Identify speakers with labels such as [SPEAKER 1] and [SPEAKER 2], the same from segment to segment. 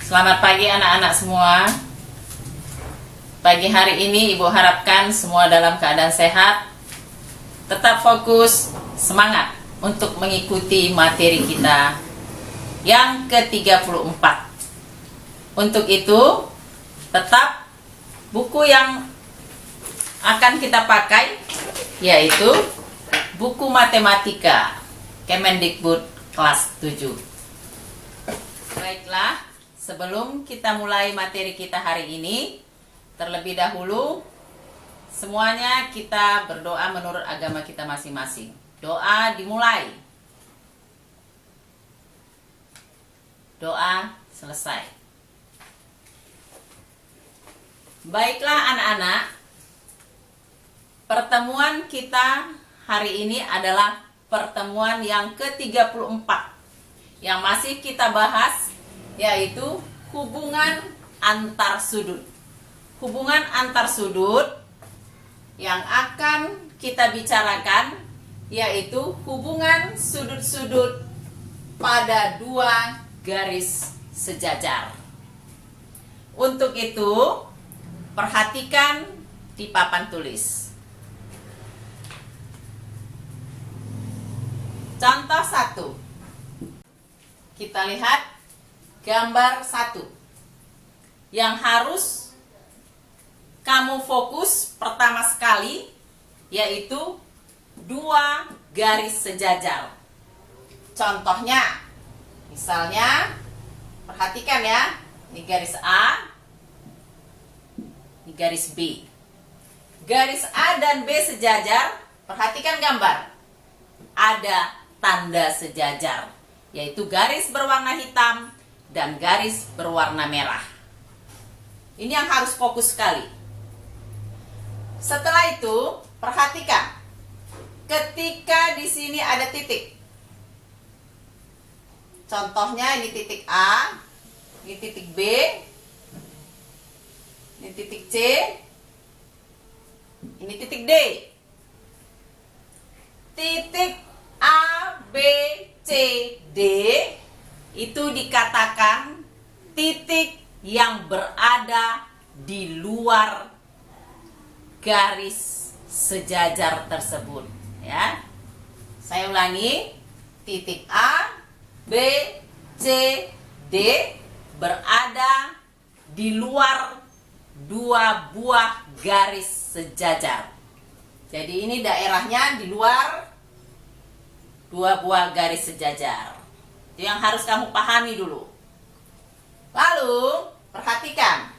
[SPEAKER 1] Selamat pagi anak-anak semua. Pagi hari ini Ibu harapkan semua dalam keadaan sehat, tetap fokus, semangat untuk mengikuti materi kita yang ke-34. Untuk itu, tetap buku yang akan kita pakai yaitu buku matematika Kemendikbud kelas 7. Baiklah, sebelum kita mulai materi kita hari ini, terlebih dahulu semuanya kita berdoa menurut agama kita masing-masing. Doa dimulai. Doa selesai. Baiklah anak-anak, pertemuan kita hari ini adalah pertemuan yang ke-34 yang masih kita bahas, yaitu hubungan antar sudut. Hubungan antar sudut yang akan kita bicarakan yaitu hubungan sudut-sudut pada dua garis sejajar. Untuk itu, perhatikan di papan tulis. Contoh 1. Kita lihat gambar 1. Yang harus kamu fokus pertama sekali yaitu dua garis sejajar. Contohnya, misalnya perhatikan ya, ini garis A, ini garis B. Garis A dan B sejajar, perhatikan gambar. Ada tanda sejajar, yaitu garis berwarna hitam dan garis berwarna merah. Ini yang harus fokus sekali. Setelah itu, perhatikan. Ketika di sini ada titik. Contohnya ini titik A, ini titik B, ini titik C, ini titik D. Titik A, B, C, D itu dikatakan titik yang berada di luar garis sejajar tersebut, ya. Saya ulangi, titik A, B, C, D berada di luar dua buah garis sejajar. Jadi ini daerahnya di luar dua buah garis sejajar. Itu yang harus kamu pahami dulu. Lalu, perhatikan.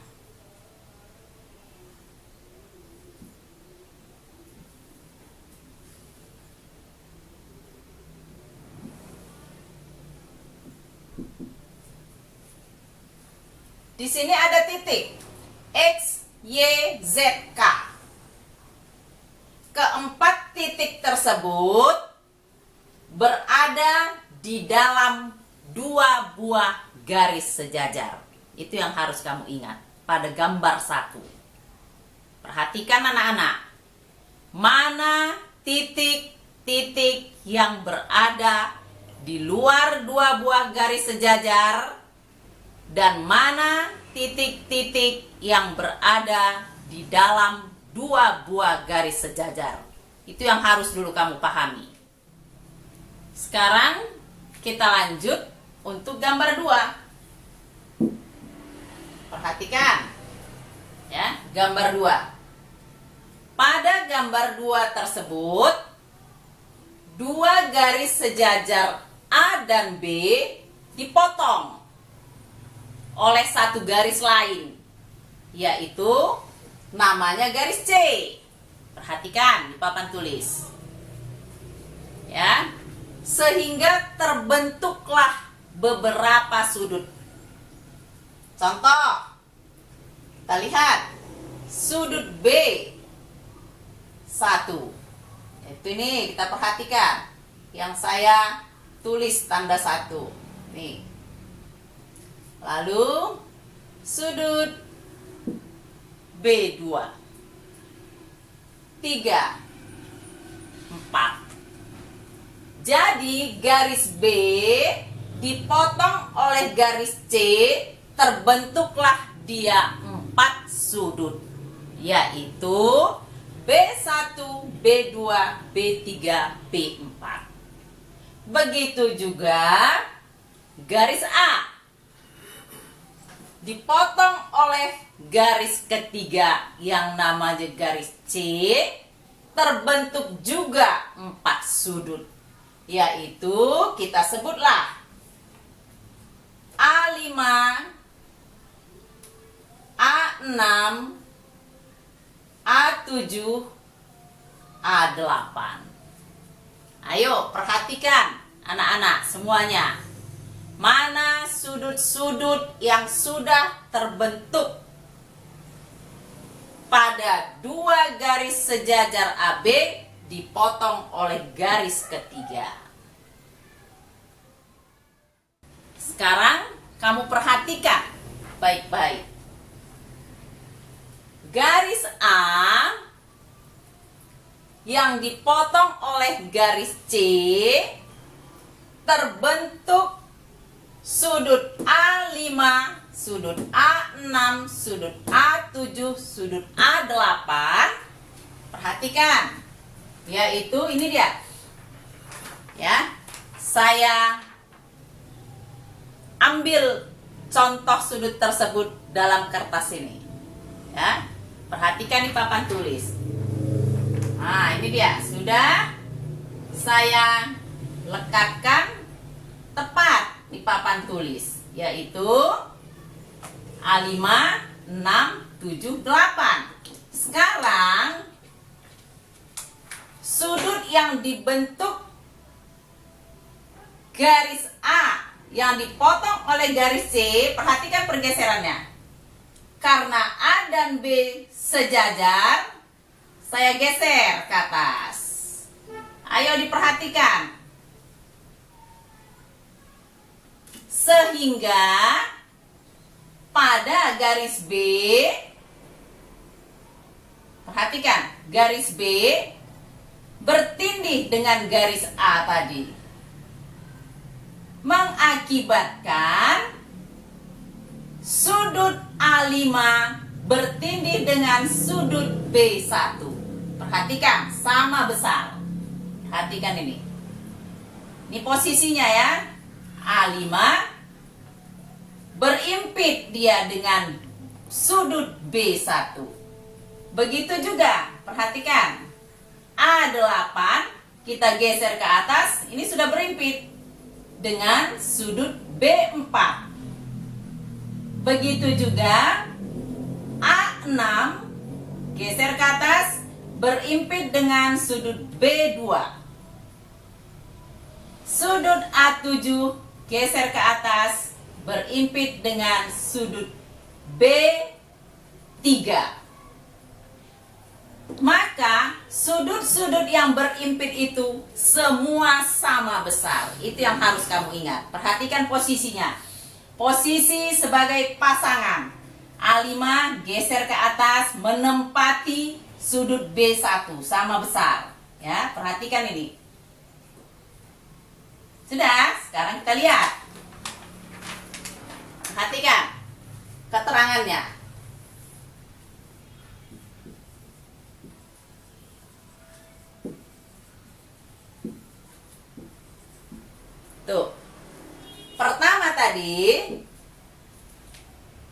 [SPEAKER 1] Di sini ada titik X, Y, Z, K. Keempat titik tersebut berada di dalam dua buah garis sejajar. Itu yang harus kamu ingat pada gambar 1. Perhatikan anak-anak. Mana titik-titik yang berada di luar dua buah garis sejajar dan mana titik-titik yang berada di dalam dua buah garis sejajar. Itu yang harus dulu kamu pahami. Sekarang kita lanjut untuk gambar 2. Perhatikan ya, gambar 2. Pada gambar 2 tersebut, dua garis sejajar A dan B dipotong oleh satu garis lain, yaitu namanya garis C. Perhatikan di papan tulis. Ya. Sehingga terbentuklah beberapa sudut. Contoh, kita lihat sudut B 1. Itu ini kita perhatikan. Yang saya tulis tanda 1. Nih. Lalu sudut B2. 3, 4. Jadi garis B dipotong oleh garis C terbentuklah dia 4 sudut, yaitu B1, B2, B3, B4. Begitu juga garis A dipotong oleh garis ketiga yang namanya garis C, terbentuk juga 4 sudut, yaitu kita sebutlah A5, A6, A7, A8. Ayo perhatikan anak-anak semuanya. Mana sudut-sudut yang sudah terbentuk pada 2 garis sejajar AB dipotong oleh garis ketiga. Sekarang kamu perhatikan baik-baik. Garis A yang dipotong oleh garis C terbentuk sudut A5, sudut A6, sudut A7, sudut A8. Perhatikan, yaitu ini dia. Ya, saya ambil contoh sudut tersebut dalam kertas ini. Ya, perhatikan di papan tulis. Nah, ini dia, sudah saya lekatkan tepat di papan tulis, yaitu A5, 6, 7, 8. Sekarang sudut yang dibentuk garis A yang dipotong oleh garis C, perhatikan pergeserannya. Karena A dan B sejajar, saya geser ke atas. Ayo diperhatikan. Sehingga pada garis B, perhatikan, garis B bertindih dengan garis A tadi, mengakibatkan sudut A5 bertindih dengan sudut B1. Perhatikan, sama besar. Perhatikan ini. Ini posisinya ya. A5 berimpit dia dengan sudut B1. Begitu juga, perhatikan. A8 kita geser ke atas, ini sudah berimpit dengan sudut B4. Begitu juga A6 geser ke atas, berimpit dengan sudut B2. Sudut A7 geser ke atas, berimpit dengan sudut B3. Maka sudut-sudut yang berimpit itu semua sama besar. Itu yang harus kamu ingat. Perhatikan posisinya. Posisi sebagai pasangan. A5 geser ke atas menempati sudut B1 sama besar. Ya, perhatikan ini. Sudah, sekarang kita lihat. Perhatikan keterangannya. Tuh. Pertama tadi,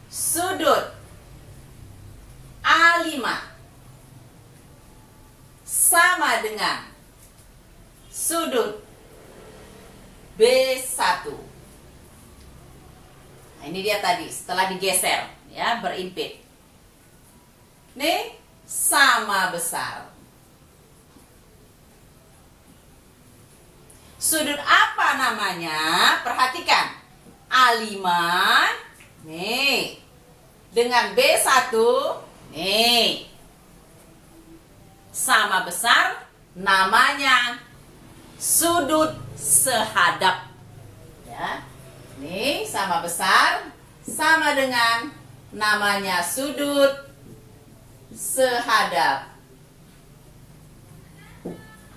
[SPEAKER 1] sudut A5 sama dengan sudut B1. Nah, ini dia tadi setelah digeser ya, berimpit. Nih sama besar. Sudut apa namanya? Perhatikan. A5 nih dengan B1 nih sama besar, namanya sudut sehadap. Ya. Nih sama besar, sama dengan namanya sudut sehadap.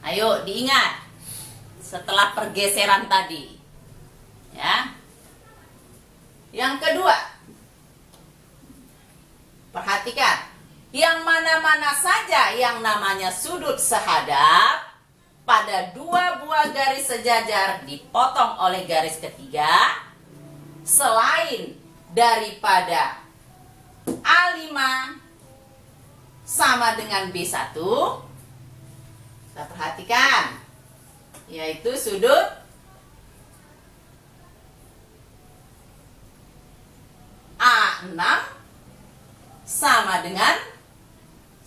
[SPEAKER 1] Ayo diingat setelah pergeseran tadi. Ya. Yang kedua, yang mana-mana saja yang namanya sudut sehadap pada dua buah garis sejajar dipotong oleh garis ketiga selain daripada A5 sama dengan B1. Kita perhatikan, yaitu sudut A6 sama dengan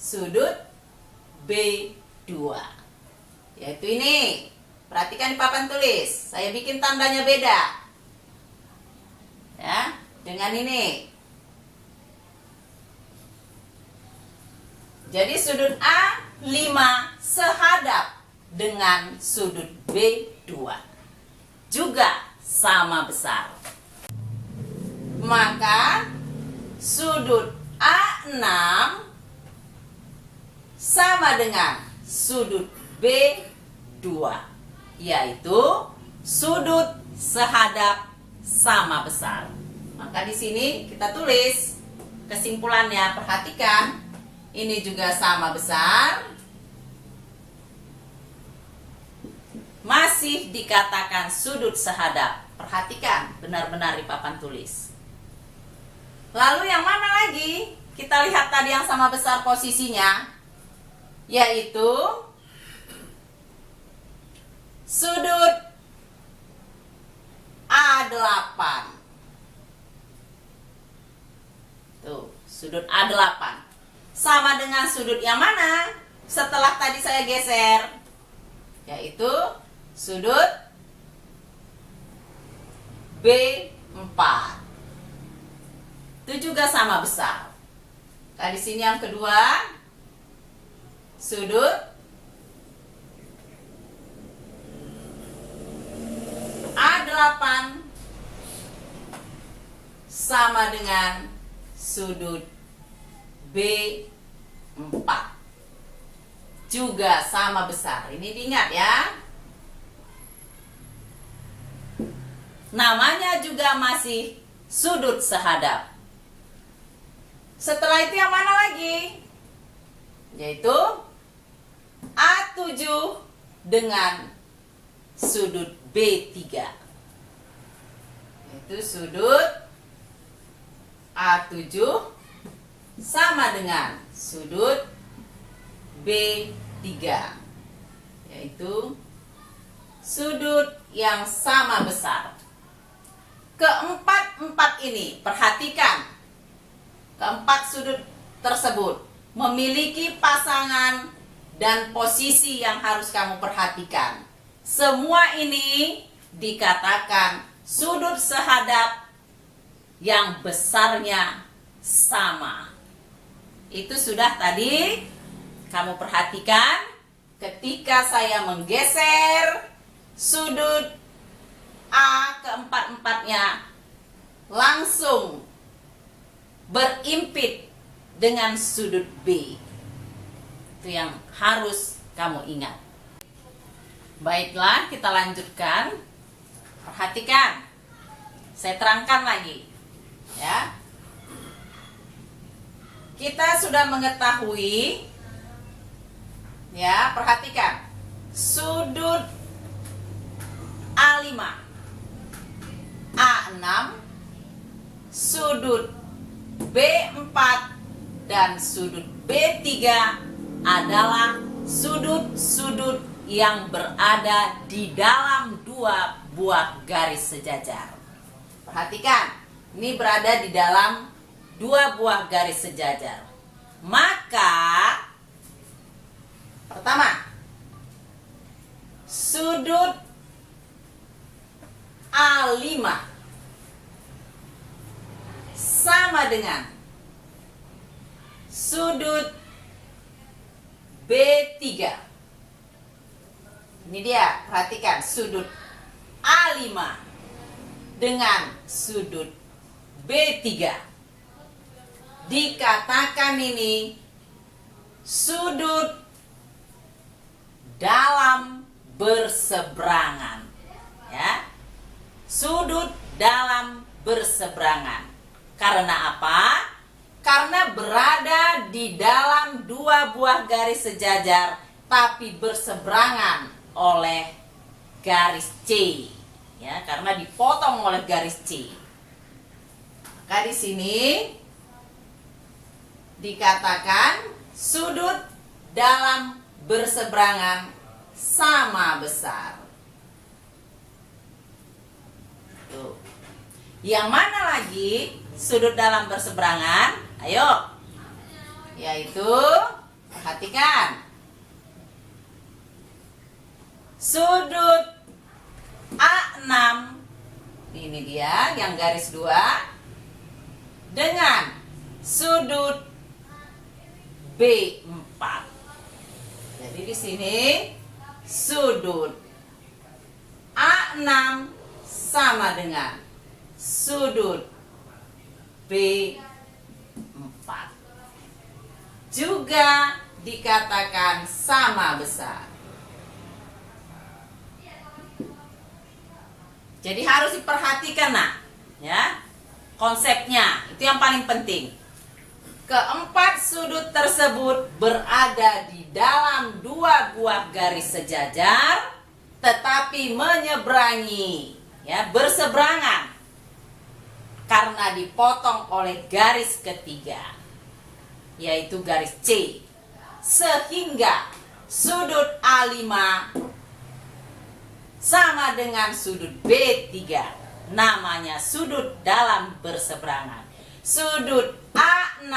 [SPEAKER 1] sudut B2. Yaitu ini. Perhatikan di papan tulis. Saya bikin tandanya beda. Ya, dengan ini. Jadi sudut A5 sehadap dengan sudut B2. Juga sama besar. Maka sudut A6 sama dengan sudut B2, yaitu sudut sehadap sama besar. Maka di sini kita tulis kesimpulannya. Perhatikan, ini juga sama besar. Masih dikatakan sudut sehadap. Perhatikan benar-benar di papan tulis. Lalu yang mana lagi? Kita lihat tadi yang sama besar posisinya, yaitu sudut A8. Tuh, sudut A8. Sama dengan sudut yang mana? Setelah tadi saya geser, yaitu sudut B4. Itu juga sama besar. Nah, di sini yang kedua, sudut A8 sama dengan sudut B4. Juga sama besar. Ini diingat ya. Namanya juga masih sudut sehadap. Setelah itu yang mana lagi? Yaitu A7 dengan sudut B3. Yaitu sudut A7 sama dengan sudut B3. Yaitu sudut yang sama besar. Keempat-empat ini, perhatikan. Keempat sudut tersebut memiliki pasangan dan posisi yang harus kamu perhatikan. Semua ini dikatakan sudut sehadap yang besarnya sama. Itu sudah tadi kamu perhatikan ketika saya menggeser sudut A keempat-empatnya langsung berimpit dengan sudut B. Itu yang harus kamu ingat. Baiklah, kita lanjutkan. Perhatikan. Saya terangkan lagi. Ya. Kita sudah mengetahui, ya, perhatikan. Sudut A5, A6, sudut B4 dan sudut B3 adalah sudut-sudut yang berada di dalam dua buah garis sejajar. Perhatikan, ini berada di dalam dua buah garis sejajar. Maka pertama, sudut A5 sama dengan sudut B3. Ini dia, perhatikan sudut A5 dengan sudut B3. Dikatakan ini sudut dalam berseberangan. Ya. Sudut dalam berseberangan. Karena apa? Karena berada di dalam dua buah garis sejajar tapi berseberangan oleh garis C. Ya, karena dipotong oleh garis C. Maka di sini dikatakan sudut dalam berseberangan sama besar. Tuh. Yang mana lagi sudut dalam berseberangan? Ayo. Yaitu, perhatikan. Sudut A6. Ini dia yang garis 2. Dengan sudut B4. Jadi di sini sudut A6 sama dengan sudut B4. Juga dikatakan sama besar. Jadi harus diperhatikan ya. Konsepnya itu yang paling penting. Keempat sudut tersebut berada di dalam dua buah garis sejajar tetapi menyeberangi, ya, berseberangan karena dipotong oleh garis ketiga, yaitu garis C. Sehingga sudut A5 sama dengan sudut B3. Namanya sudut dalam berseberangan. Sudut A6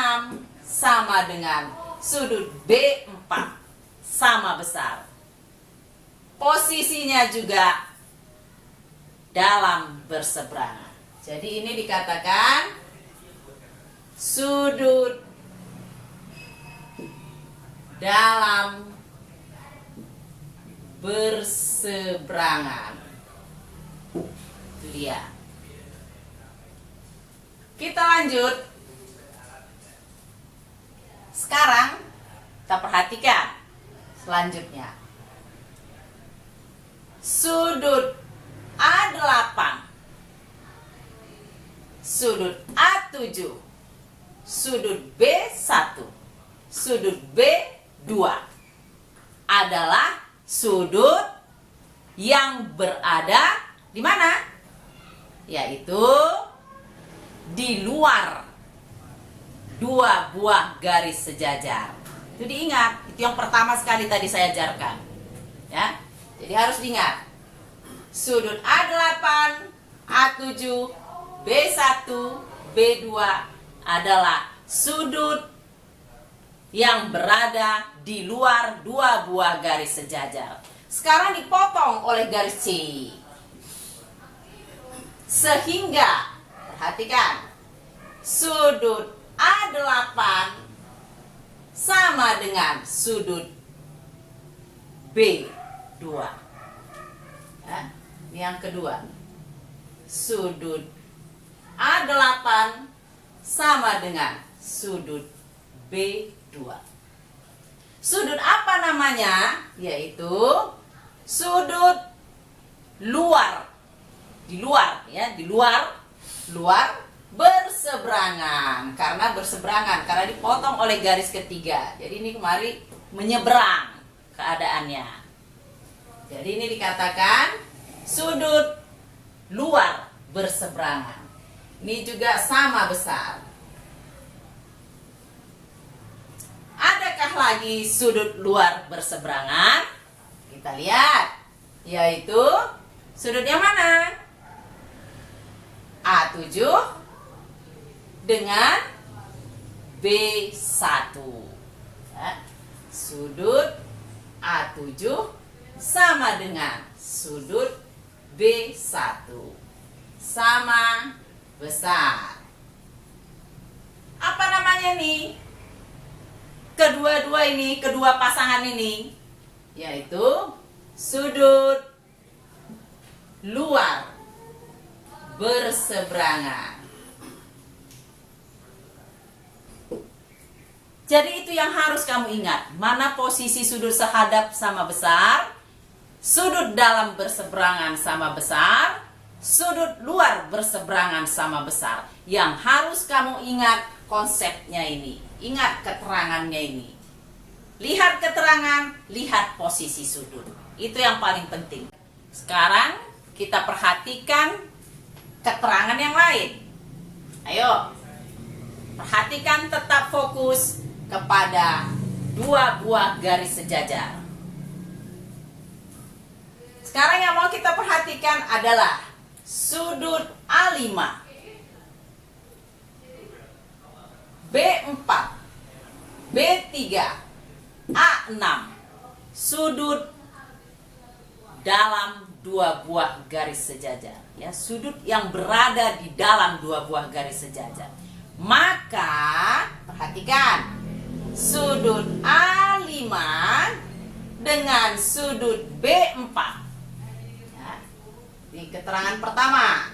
[SPEAKER 1] sama dengan sudut B4. Sama besar. Posisinya juga dalam berseberangan. Jadi ini dikatakan sudut dalam berseberangan. Itu dia. Kita lanjut. Sekarang kita perhatikan selanjutnya. Sudut A8, sudut A7, sudut B1, sudut B2 adalah sudut yang berada di mana? Yaitu di luar dua buah garis sejajar. Itu diingat, itu yang pertama sekali tadi saya ajarkan. Ya. Jadi harus diingat. Sudut A8, A7, B1, B2 adalah sudut yang berada di luar dua buah garis sejajar. Sekarang dipotong oleh garis C. Sehingga, perhatikan, sudut A8 sama dengan sudut B2. Ya, ini yang kedua. Sudut A8 sama dengan sudut B2. Sudut apa namanya? Yaitu sudut luar. Di luar, ya, di luar berseberangan. Karena berseberangan, karena dipotong oleh garis ketiga. Jadi ini kemarin menyeberang keadaannya. Jadi ini dikatakan sudut luar berseberangan. Ini juga sama besar. Adakah lagi sudut luar berseberangan? Kita lihat, yaitu sudut yang mana? A7 dengan B1. Ya. Sudut A7 sama dengan sudut B1. Sama besar. Apa namanya nih? Kedua-dua ini, kedua pasangan ini, yaitu sudut luar berseberangan. Jadi itu yang harus kamu ingat. Mana posisi sudut sehadap sama besar, sudut dalam berseberangan sama besar, sudut luar berseberangan sama besar. Yang harus kamu ingat konsepnya ini. Ingat keterangannya ini. Lihat keterangan, lihat posisi sudut. Itu yang paling penting. Sekarang kita perhatikan keterangan yang lain. Ayo, perhatikan, tetap fokus kepada dua buah garis sejajar. Sekarang yang mau kita perhatikan adalah sudut A5, B4, B3, A6, sudut dalam dua buah garis sejajar, ya, sudut yang berada di dalam dua buah garis sejajar. Maka perhatikan, sudut A5 dengan sudut B4. Ya, di keterangan pertama,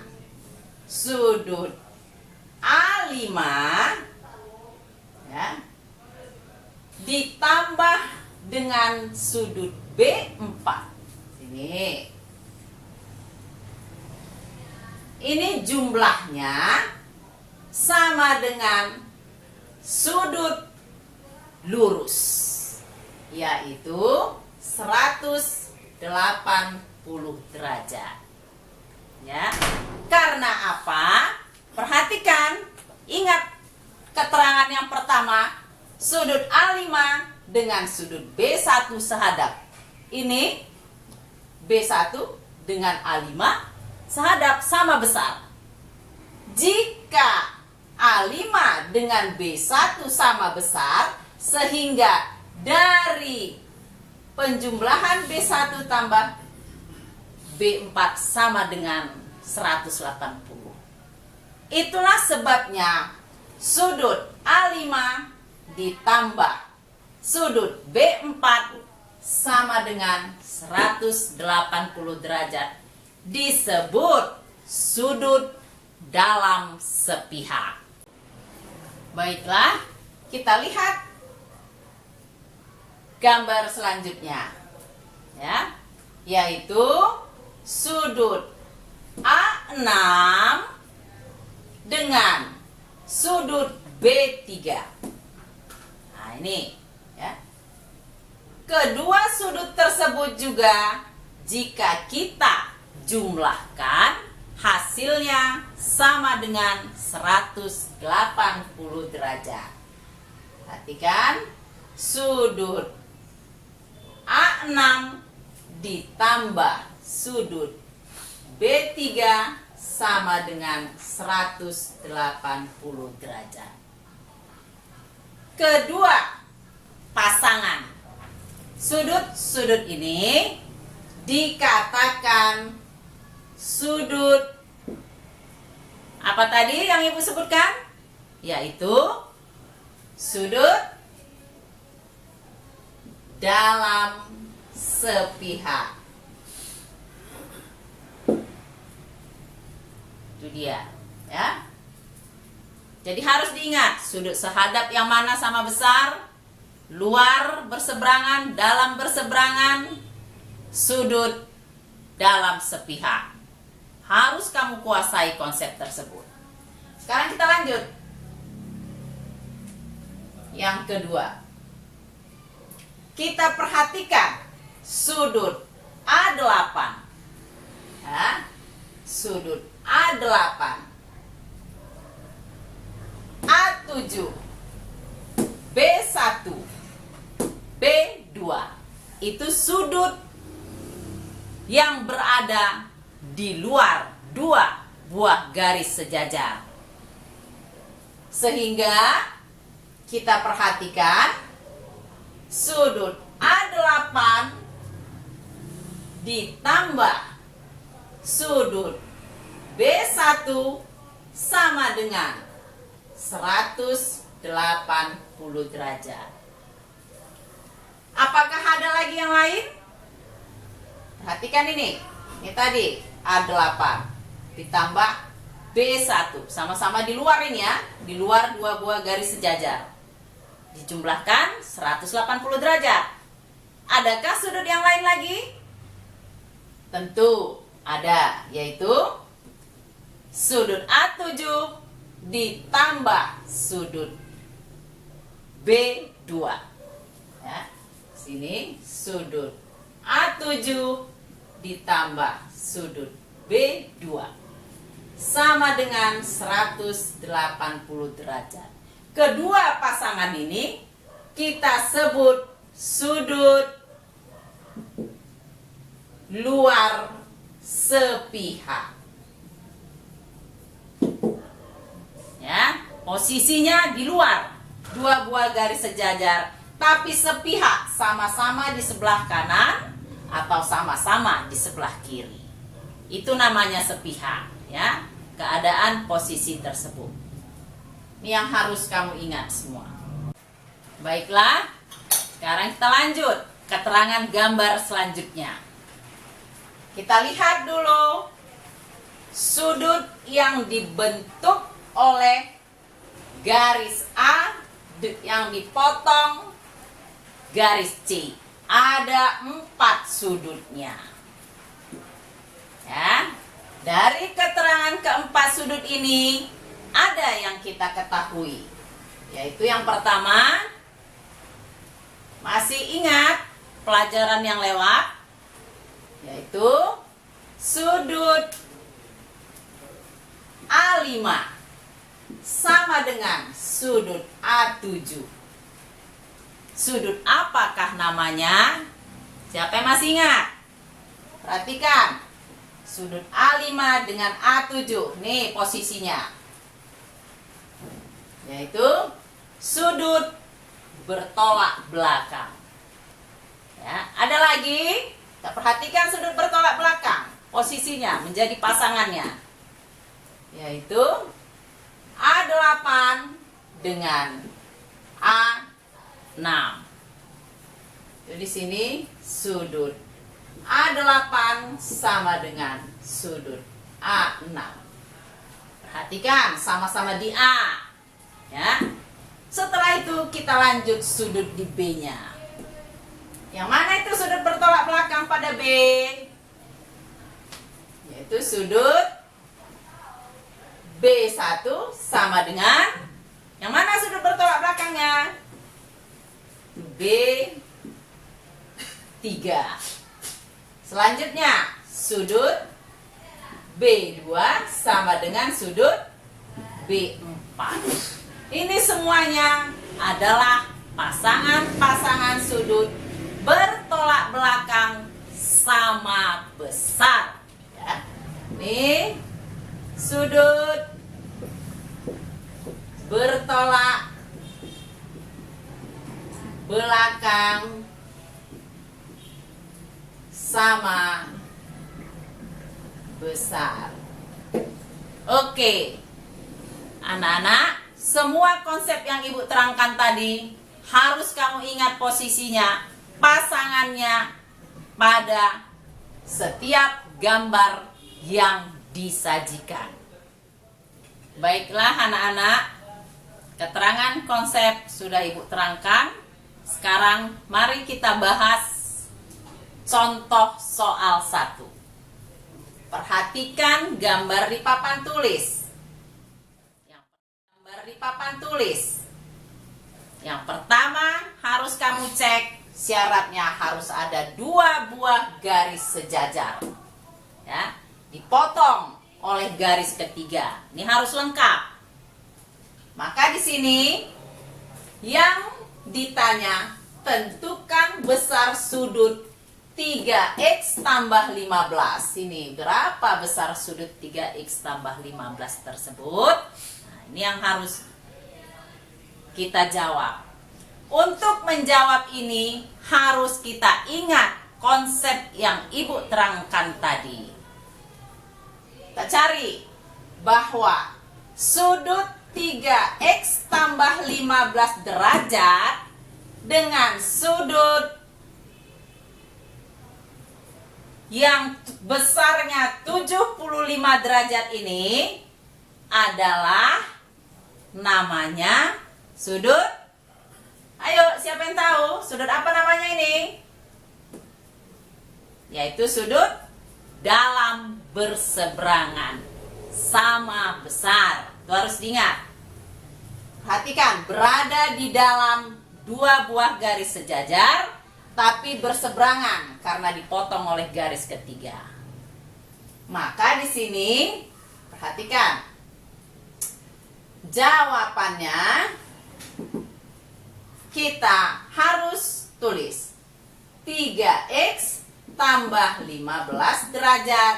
[SPEAKER 1] sudut A5, ya, ditambah dengan sudut B4. Ini jumlahnya sama dengan sudut lurus, yaitu 180 derajat. Ya. Karena apa? Perhatikan, ingat keterangan yang pertama, sudut A5 dengan sudut B1 sehadap. Ini B1 dengan A5 sehadap, sama besar. Jika A5 dengan B1 sama besar, sehingga dari penjumlahan B1 tambah B4 sama dengan 180. Itulah sebabnya sudut A5 ditambah sudut B4 sama dengan 180 derajat disebut sudut dalam sepihak. Baiklah, kita lihat gambar selanjutnya, ya, yaitu sudut A6 dengan sudut B3. Nah, ini, ya. Kedua sudut tersebut juga jika kita jumlahkan, hasilnya sama dengan 180 derajat. Perhatikan, sudut A6 ditambah sudut B3 sama dengan 180 derajat. Kedua pasangan sudut-sudut ini dikatakan sudut apa tadi yang Ibu sebutkan? Yaitu sudut dalam sepihak. Itu dia, ya. Jadi harus diingat, sudut sehadap yang mana sama besar, luar berseberangan, dalam berseberangan, sudut dalam sepihak. Harus kamu kuasai konsep tersebut. Sekarang kita lanjut. Yang kedua, kita perhatikan sudut A8, ya, sudut A8, A7, B1, B2. Itu sudut yang berada di luar dua buah garis sejajar. Sehingga kita perhatikan sudut A8 ditambah sudut B1 sama dengan 180 derajat. Apakah ada lagi yang lain? Perhatikan ini. Ini tadi A8 ditambah B1. Sama-sama di luar ini, ya. Di luar dua buah garis sejajar. Dijumlahkan 180 derajat. Adakah sudut yang lain lagi? Tentu ada, yaitu sudut A7 ditambah sudut B2. Ya, sini sudut A7 ditambah sudut B2 sama dengan 180 derajat. Kedua pasangan ini kita sebut sudut luar sepihak. Ya, posisinya di luar, dua buah garis sejajar, tapi sepihak, sama-sama di sebelah kanan atau sama-sama di sebelah kiri. Itu namanya sepihak, ya. Keadaan posisi tersebut. Ini yang harus kamu ingat semua. Baiklah, sekarang kita lanjut keterangan gambar selanjutnya. Kita lihat dulu sudut yang dibentuk oleh garis A yang dipotong garis C. Ada 4 sudutnya. Ya, dari keterangan keempat sudut ini ada yang kita ketahui, yaitu yang pertama, masih ingat pelajaran yang lewat, yaitu sudut A5 sama dengan sudut A7. Sudut apakah namanya? Siapa yang masih ingat? Perhatikan, sudut A5 dengan A7. Nih posisinya, yaitu sudut bertolak belakang. Ya, ada lagi. Kita perhatikan sudut bertolak belakang. Posisinya menjadi pasangannya, yaitu A8 dengan A6. Jadi sini sudut A8 sama dengan sudut A6. Perhatikan, sama-sama di A. Ya. Setelah itu kita lanjut sudut di B-nya. Yang mana itu sudut bertolak belakang pada B? Yaitu sudut B1 sama dengan, yang mana sudut bertolak belakangnya? B3. Selanjutnya sudut B2 sama dengan sudut B4. Ini semuanya adalah pasangan-pasangan sudut bertolak belakang sama besar. Ya. Ini sudut bertolak belakang sama besar. Oke, anak-anak, semua konsep yang ibu terangkan tadi harus kamu ingat posisinya, pasangannya pada setiap gambar yang disajikan. Baiklah anak-anak, keterangan konsep sudah ibu terangkan. Sekarang mari kita bahas contoh soal 1. Perhatikan gambar di papan tulis. Gambar di papan tulis. Yang pertama harus kamu cek, syaratnya harus ada 2 buah garis sejajar. Ya, dipotong oleh garis ketiga. Ini harus lengkap. Maka di sini yang ditanya, tentukan besar sudut 3x tambah 15. Ini berapa besar sudut 3x tambah 15 tersebut? Nah, ini yang harus kita jawab. Untuk menjawab ini harus kita ingat konsep yang ibu terangkan tadi. Kita cari bahwa sudut 3x tambah 15 derajat dengan sudut yang besarnya 75 derajat ini adalah namanya sudut. Ayo, siapa yang tahu sudut apa namanya ini? Yaitu sudut dalam berseberangan, sama besar. Itu harus diingat. Perhatikan, berada di dalam dua buah garis sejajar, tapi berseberangan karena dipotong oleh garis ketiga. Maka di sini, perhatikan, jawabannya kita harus tulis 3x tambah 15 derajat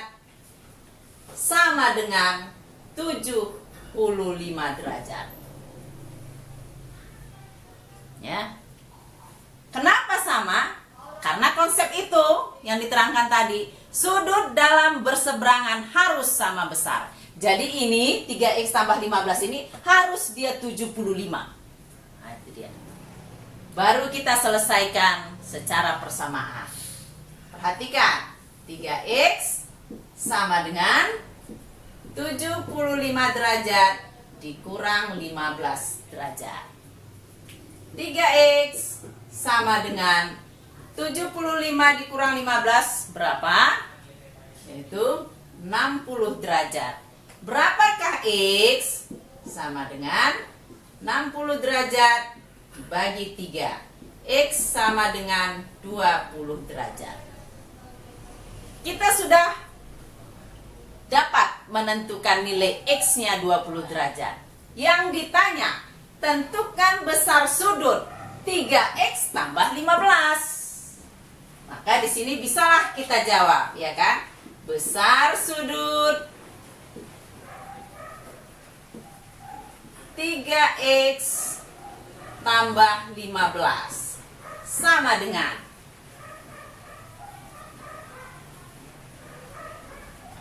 [SPEAKER 1] sama dengan 75 derajat. Ya. Kenapa sama? Karena konsep itu yang diterangkan tadi, sudut dalam berseberangan harus sama besar. Jadi ini 3x tambah 15 ini harus dia 75. Nah, itu dia. Baru kita selesaikan secara persamaan. Perhatikan, 3x sama dengan 75 derajat dikurang 15 derajat. 3x sama dengan 75 dikurang 15 berapa? Yaitu 60 derajat. Berapakah x? Sama dengan 60 derajat dibagi 3. X sama dengan 20 derajat. Kita sudah dapat menentukan nilai X-nya 20 derajat. Yang ditanya, tentukan besar sudut 3X tambah 15. Maka di sini bisalah kita jawab, ya kan? Besar sudut 3X tambah 15 sama dengan,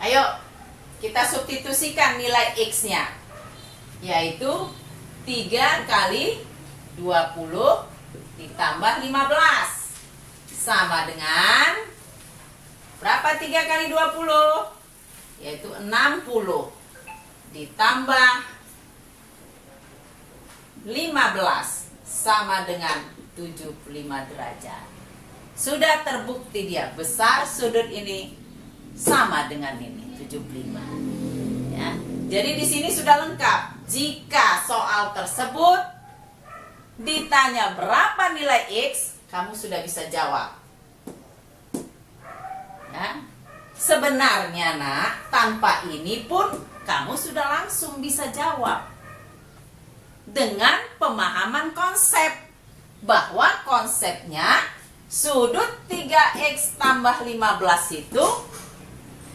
[SPEAKER 1] ayo kita substitusikan nilai X-nya, yaitu 3 kali 20 ditambah 15 sama dengan berapa? 3 kali 20 yaitu 60 ditambah 15 sama dengan 75 derajat. Sudah terbukti dia besar sudut ini sama dengan ini 75. Ya. Jadi di sini sudah lengkap. Jika soal tersebut ditanya berapa nilai X, kamu sudah bisa jawab. Ya. Sebenarnya nak, tanpa ini pun kamu sudah langsung bisa jawab. Dengan pemahaman konsep. Bahwa konsepnya sudut 3X tambah 15 itu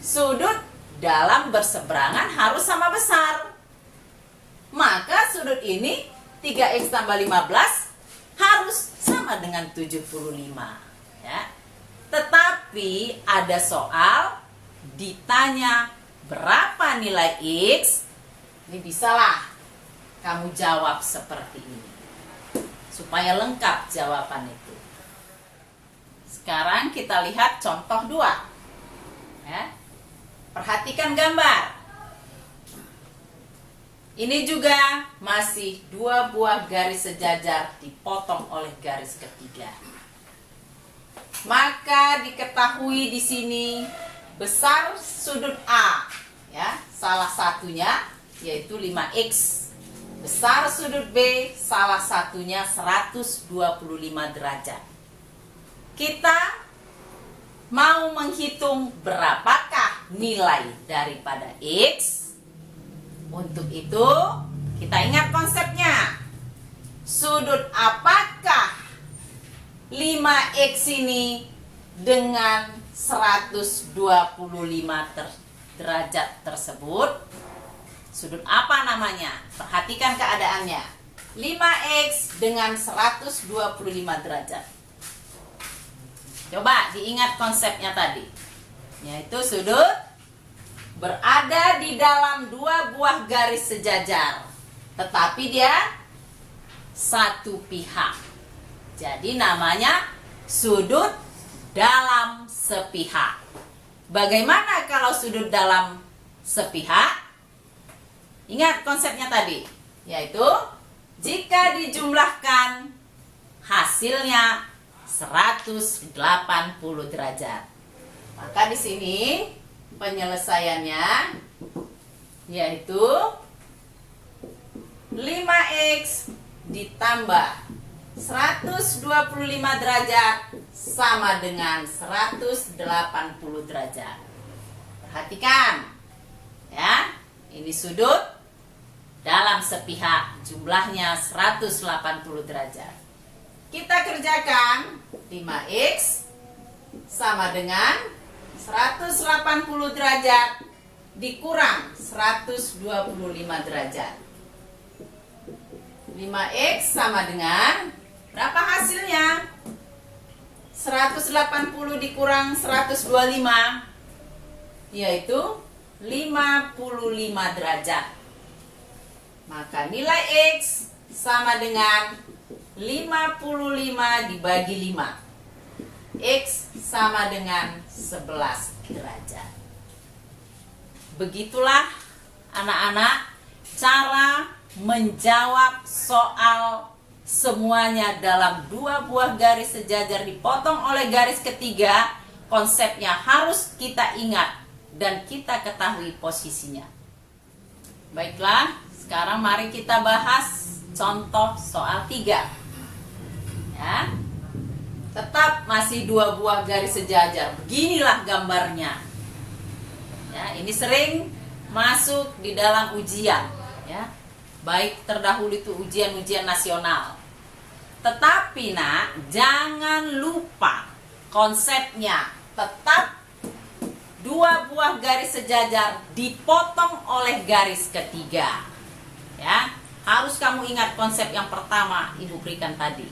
[SPEAKER 1] sudut dalam berseberangan harus sama besar. Maka sudut ini 3X tambah 15 harus sama dengan 75. Ya. Tetapi ada soal ditanya berapa nilai X, ini bisalah kamu jawab seperti ini supaya lengkap jawaban itu. Sekarang kita lihat contoh 2. Ya. Perhatikan gambar. Ini juga masih 2 buah garis sejajar dipotong oleh garis ketiga. Maka diketahui di sini besar sudut A, ya, salah satunya yaitu 5X. Besar sudut B salah satunya 125 derajat. Kita mau menghitung berapakah nilai daripada X. Untuk itu kita ingat konsepnya. Sudut apakah 5X ini dengan 125 derajat tersebut? Sudut apa namanya? Perhatikan keadaannya. 5X dengan 125 derajat. Coba diingat konsepnya tadi. Yaitu sudut berada di dalam 2 buah garis sejajar. Tetapi dia satu pihak. Jadi namanya sudut dalam sepihak. Bagaimana kalau sudut dalam sepihak? Ingat konsepnya tadi, yaitu jika dijumlahkan hasilnya 180 derajat. Maka di sini penyelesaiannya yaitu 5x ditambah 125 derajat sama dengan 180 derajat. Perhatikan ya, ini sudut dalam sepihak, jumlahnya 180 derajat. Kita kerjakan 5x sama dengan 180 derajat dikurang 125 derajat. 5x sama dengan berapa hasilnya? 180 dikurang 125 yaitu 55 derajat. Maka nilai x sama dengan 55 dibagi 5. X sama dengan 11 derajat. Begitulah anak-anak cara menjawab soal semuanya dalam 2 buah garis sejajar dipotong oleh garis ketiga. Konsepnya harus kita ingat dan kita ketahui posisinya. Baiklah, sekarang mari kita bahas contoh soal 3 ya. Tetap masih 2 buah garis sejajar. Beginilah gambarnya ya. Ini sering masuk di dalam ujian ya, baik terdahulu itu ujian-ujian nasional. Tetapi nak, jangan lupa konsepnya. Tetap 2 buah garis sejajar dipotong oleh garis ketiga ya. Harus kamu ingat konsep yang pertama ibu berikan tadi.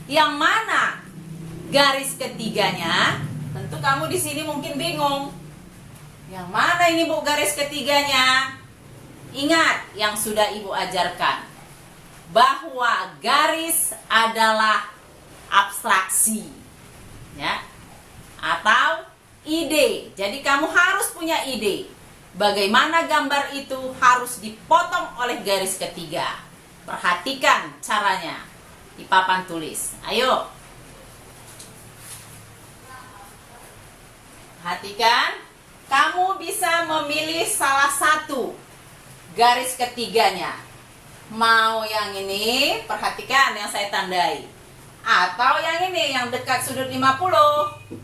[SPEAKER 1] Yang mana garis ketiganya? Tentu kamu di sini mungkin bingung. Yang mana ini Bu garis ketiganya? Ingat yang sudah ibu ajarkan, bahwa garis adalah abstraksi ya, atau ide. Jadi kamu harus punya ide bagaimana gambar itu harus dipotong oleh garis ketiga. Perhatikan caranya di papan tulis. Ayo perhatikan, kamu bisa memilih salah satu garis ketiganya. Mau yang ini, perhatikan yang saya tandai, atau yang ini yang dekat sudut 50.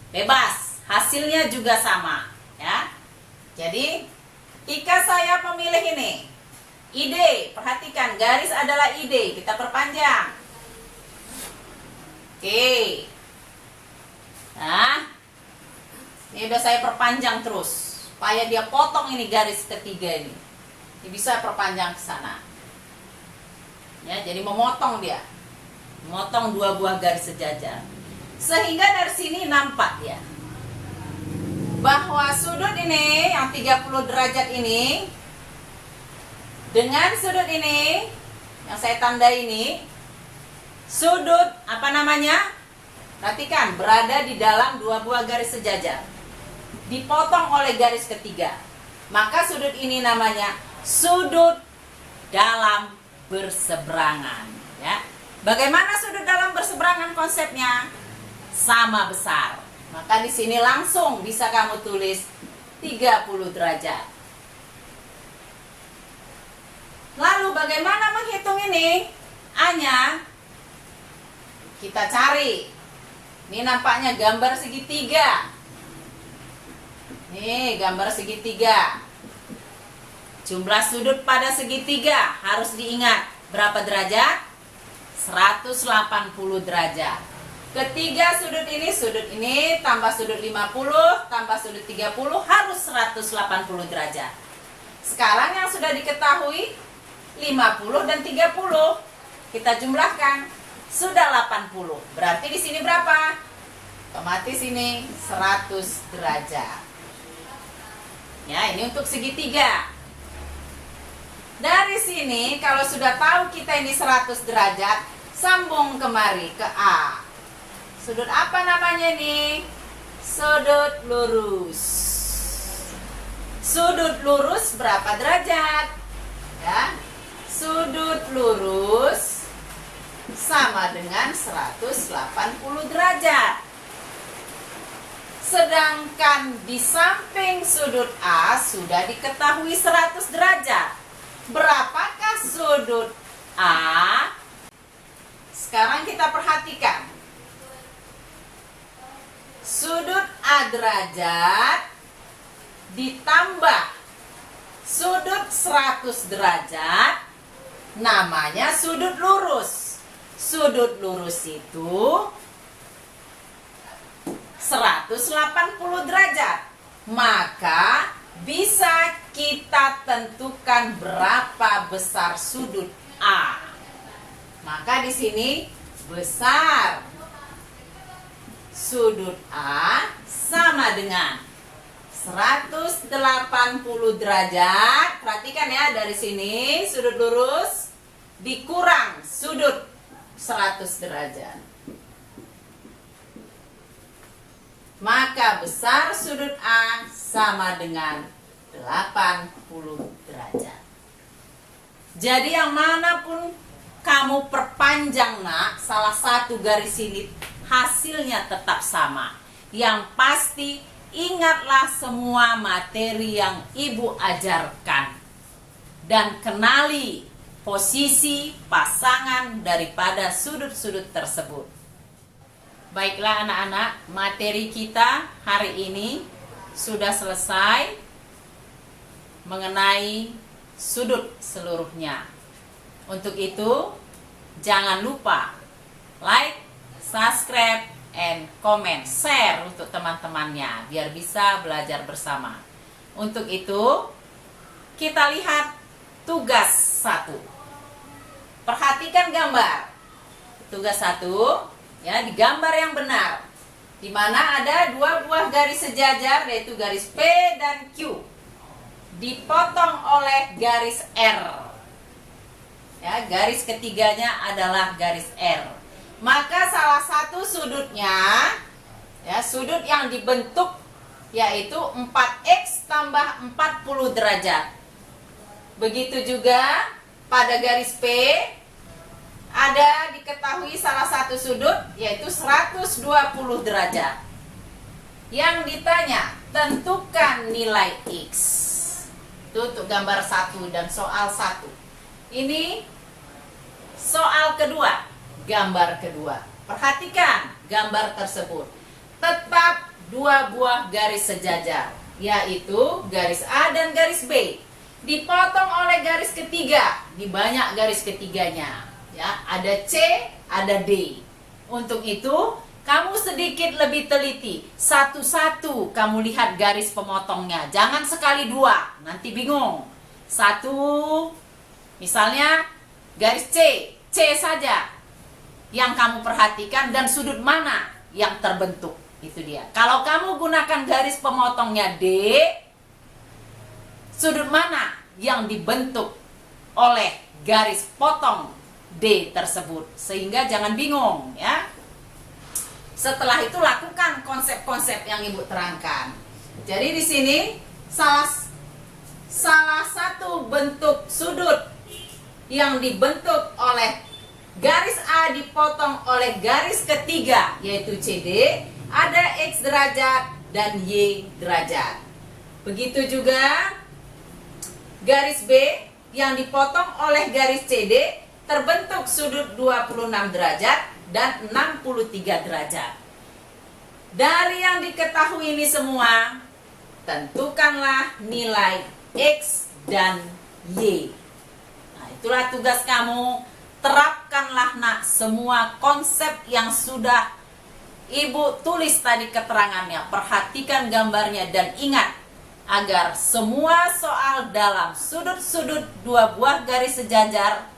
[SPEAKER 1] Bebas, hasilnya juga sama ya. Jadi jika saya memilih ini ide, perhatikan garis adalah ide, kita perpanjang. Oke. Nah, ini udah saya perpanjang terus supaya dia potong ini garis ketiga ini. Ini bisa perpanjang ke sana. Ya, jadi memotong dia. Memotong 2 buah garis sejajar. Sehingga dari sini nampak ya, bahwa sudut ini yang 30 derajat ini dengan sudut ini yang saya tandai ini, sudut apa namanya? Perhatikan, berada di dalam 2 buah garis sejajar, dipotong oleh garis ketiga. Maka sudut ini namanya sudut dalam berseberangan ya. Bagaimana sudut dalam berseberangan konsepnya? Sama besar. Maka di sini langsung bisa kamu tulis 30 derajat. Lalu bagaimana menghitung ini? A-nya kita cari. Ini nampaknya gambar segitiga. Nih, gambar segitiga. Jumlah sudut pada segitiga harus diingat. Berapa derajat? 180 derajat. Ketiga sudut ini tambah sudut 50 tambah sudut 30 harus 180 derajat. Sekarang yang sudah diketahui 50 dan 30 kita jumlahkan sudah 80. Berarti di sini berapa? Otomatis ini 100 derajat. Ya, ini untuk segitiga. Dari sini kalau sudah tahu kita ini 100 derajat, sambung kemari ke A. Sudut apa namanya ini? Sudut lurus. Sudut lurus berapa derajat? Ya. Sudut lurus sama dengan 180 derajat. Sedangkan di samping sudut A sudah diketahui 100 derajat. Berapakah sudut A. Sekarang kita perhatikan. Sudut A derajat ditambah sudut 100 derajat namanya sudut lurus. Sudut lurus itu 180 derajat. Maka bisa kita tentukan berapa besar sudut A. Maka di sini besar sudut A sama dengan 180 derajat. Perhatikan ya, dari sini sudut lurus dikurang sudut 100 derajat. Maka besar sudut A sama dengan 80 derajat. Jadi yang manapun kamu perpanjang nak, salah satu garis ini hasilnya tetap sama. Yang pasti ingatlah semua materi yang ibu ajarkan. Dan kenali posisi pasangan daripada sudut-sudut tersebut. Baiklah anak-anak, materi kita hari ini sudah selesai mengenai sudut seluruhnya. Untuk itu, jangan lupa like, subscribe, and comment, share untuk teman-temannya biar bisa belajar bersama. Untuk itu, kita lihat tugas 1. Perhatikan gambar. Tugas 1, ya, digambar yang benar, di mana ada 2 buah garis sejajar, yaitu garis P dan Q, dipotong oleh garis R. Ya, garis ketiganya adalah garis R. Maka salah satu sudutnya, ya, sudut yang dibentuk yaitu 4x tambah 40 derajat. Begitu juga pada garis P ada diketahui salah satu sudut yaitu 120 derajat. Yang ditanya, tentukan nilai X. Itu untuk gambar 1 dan soal 1. Ini soal kedua, gambar kedua. Perhatikan gambar tersebut. Tetap 2 buah garis sejajar, yaitu garis A dan garis B. Dipotong oleh garis ketiga, di banyak garis ketiganya. Ya, ada C, ada D. Untuk itu, kamu sedikit lebih teliti. Satu-satu kamu lihat garis pemotongnya. Jangan sekali 2, nanti bingung. 1, misalnya garis C, C saja yang kamu perhatikan dan sudut mana yang terbentuk. Itu dia. Kalau kamu gunakan garis pemotongnya D, sudut mana yang dibentuk oleh garis potong D tersebut, sehingga jangan bingung ya. Setelah itu lakukan konsep-konsep yang ibu terangkan. Jadi di sini salah satu bentuk sudut yang dibentuk oleh garis A dipotong oleh garis ketiga yaitu CD, ada X derajat dan Y derajat. Begitu juga garis B yang dipotong oleh garis CD terbentuk sudut 26 derajat dan 63 derajat. Dari yang diketahui ini semua, tentukanlah nilai X dan Y. Nah, itulah tugas kamu. Terapkanlah nak semua konsep yang sudah ibu tulis tadi keterangannya. Perhatikan gambarnya dan ingat agar semua soal dalam sudut-sudut 2 buah garis sejajar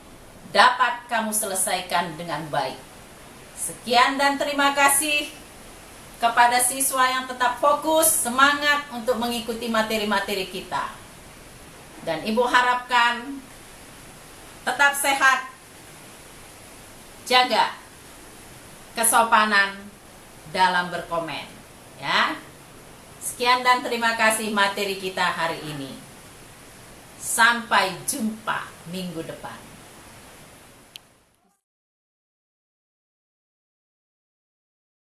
[SPEAKER 1] dapat kamu selesaikan dengan baik. Sekian dan terima kasih kepada siswa yang tetap fokus, semangat untuk mengikuti materi-materi kita. Dan ibu harapkan tetap sehat, jaga kesopanan dalam berkomen. Ya. Sekian dan terima kasih materi kita hari ini. Sampai jumpa minggu depan.